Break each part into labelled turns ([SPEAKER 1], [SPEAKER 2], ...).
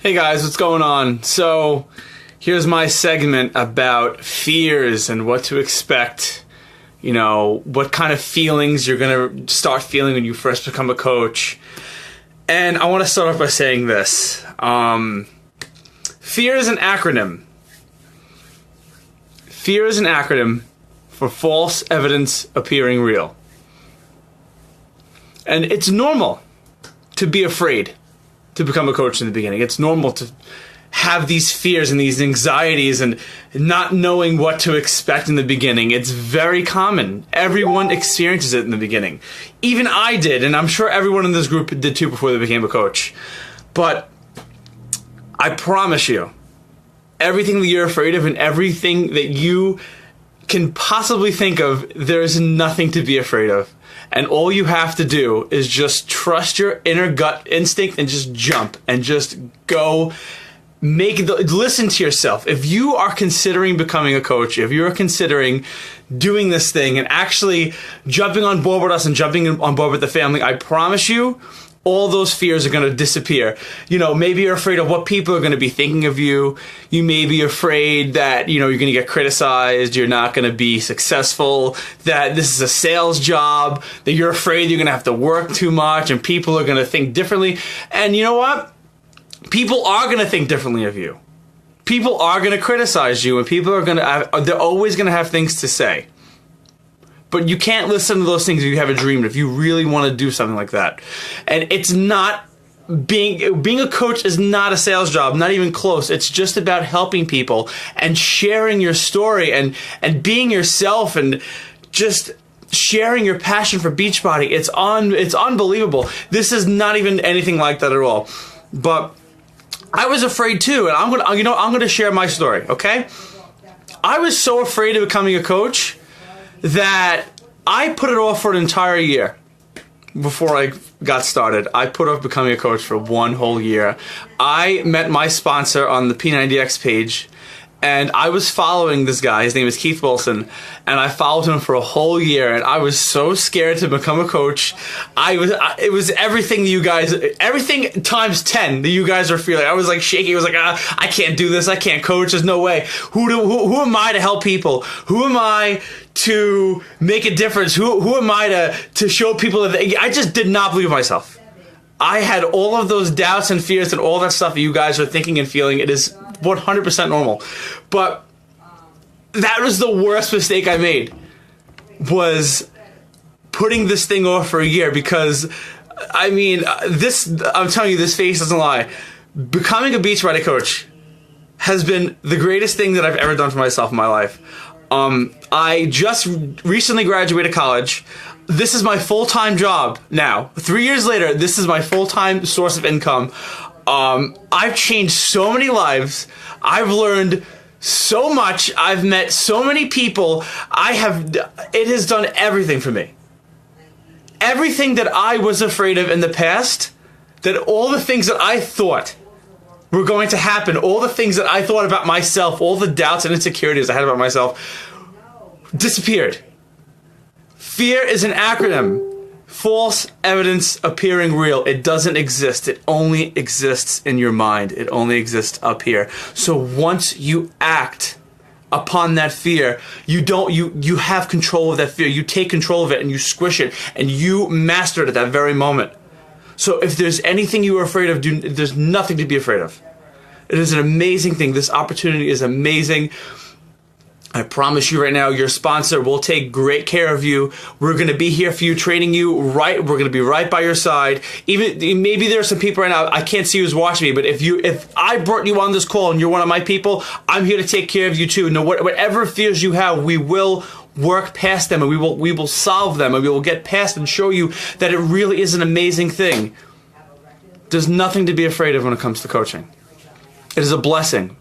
[SPEAKER 1] Hey guys, what's going on? So, here's my segment about fears and what to expect. You know, what kind of feelings you're going to start feeling when you first become a coach. And I want to start off by saying this. Fear is an acronym. Fear is an acronym for false evidence appearing real. And it's normal to be afraid to become a coach in the beginning. It's normal to have these fears and these anxieties and not knowing what to expect in the beginning. It's very common. Everyone experiences it in the beginning. Even I did, and I'm sure everyone in this group did too before they became a coach. But I promise you, everything that you're afraid of and everything that you can possibly think of, there's nothing to be afraid of. And all you have to do is just trust your inner gut instinct and just jump and just go. Listen to yourself. If you are considering becoming a coach, if you're considering doing this thing and actually jumping on board with us and jumping on board with the family, I promise you, all those fears are going to disappear. You know, maybe you're afraid of what people are going to be thinking of you. You may be afraid that, you're going to get criticized, you're not going to be successful, that this is a sales job, that you're afraid you're going to have to work too much and people are going to think differently. And you know what? People are going to think differently of you. People are going to criticize you, and people are they're always going to have things to say. But you can't listen to those things if you have a dream, if you really want to do something like that. And it's not, being a coach is not a sales job, not even close. It's just about helping people and sharing your story and being yourself and just sharing your passion for Beachbody. It's unbelievable. This is not even anything like that at all. But I was afraid too, and I'm going to share my story, okay? I was so afraid of becoming a coach that I put it off for an entire year before I got started. I put off becoming a coach for one whole year. I met my sponsor on the P90X page, and I was following this guy. His name is Keith Wilson, and I followed him for a whole year, and I was so scared to become a coach. It was everything you guys, everything times 10 that you guys are feeling. I was like shaking. I was like, I can't do this. I can't coach. There's no way. Who am I to help people? Who am I to make a difference? Who am I to show people that I just did not believe in myself. I had all of those doubts and fears and all that stuff that you guys are thinking and feeling. It is 100% normal. But that was the worst mistake I made, was putting this thing off for a year, because I'm telling you, this face doesn't lie. Becoming a Beachbody coach has been the greatest thing that I've ever done for myself in my life. I just recently graduated college. This is my full-time job now. 3 years later, this is my full-time source of income. I've changed so many lives. I've learned so much. I've met so many people. It has done everything for me. Everything that I was afraid of in the past, that all the things that I thought were going to happen, all the things that I thought about myself, all the doubts and insecurities I had about myself, disappeared. Fear is an acronym. False evidence appearing real. It doesn't exist. It only exists in your mind. It only exists up here. So once you act upon that fear, you have control of that fear. You take control of it and you squish it and you master it at that very moment. So if there's anything you are afraid of, there's nothing to be afraid of. It is an amazing thing. This opportunity is amazing. I promise you right now, your sponsor will take great care of you. We're going to be here for you, training you right. We're going to be right by your side. Even maybe there are some people right now, I can't see who's watching me, but if I brought you on this call and you're one of my people, I'm here to take care of you too. No, whatever fears you have, we will work past them, and we will solve them, and we will get past and show you that it really is an amazing thing. There's nothing to be afraid of when it comes to coaching. It is a blessing.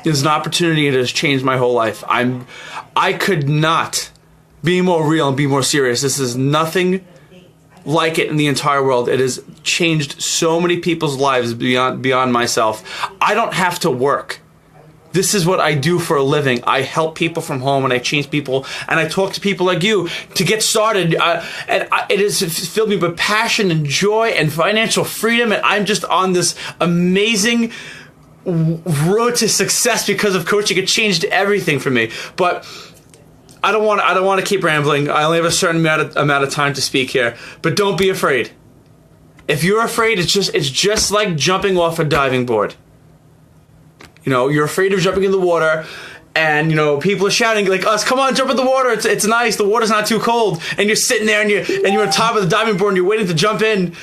[SPEAKER 1] It is an opportunity. It has changed my whole life. I could not be more real and be more serious. This is nothing like it in the entire world. It has changed so many people's lives beyond myself. I don't have to work This is what I do for a living. I help people from home, and I change people, and I talk to people like you to get started. It has filled me with passion and joy and financial freedom, and I'm just on this amazing road to success because of coaching. It changed everything for me. But I don't want to keep rambling. I only have a certain amount of time to speak here. But don't be afraid. If you're afraid, it's just like jumping off a diving board. You know, you're afraid of jumping in the water, and you know people are shouting like us, "Come on, jump in the water! It's nice. The water's not too cold." And you're sitting there, and you're on top of the diving board, and you're waiting to jump in.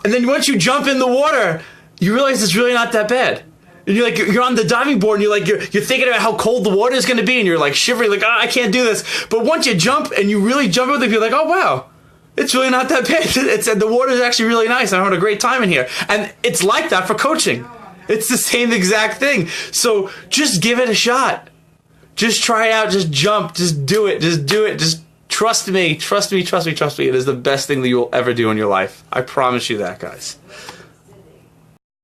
[SPEAKER 1] And then once you jump in the water, you realize it's really not that bad. And you're on the diving board, and you're thinking about how cold the water is going to be, and you're like shivering, like, I can't do this. But once you jump and you really jump with it, you're like, oh wow, it's really not that bad. The water is actually really nice. I'm having a great time in here. And it's like that for coaching. It's the same exact thing. So just give it a shot. Just try it out. Just jump. Just do it. Just do it. Just trust me. Trust me. Trust me. Trust me. It is the best thing that you will ever do in your life. I promise you that, guys.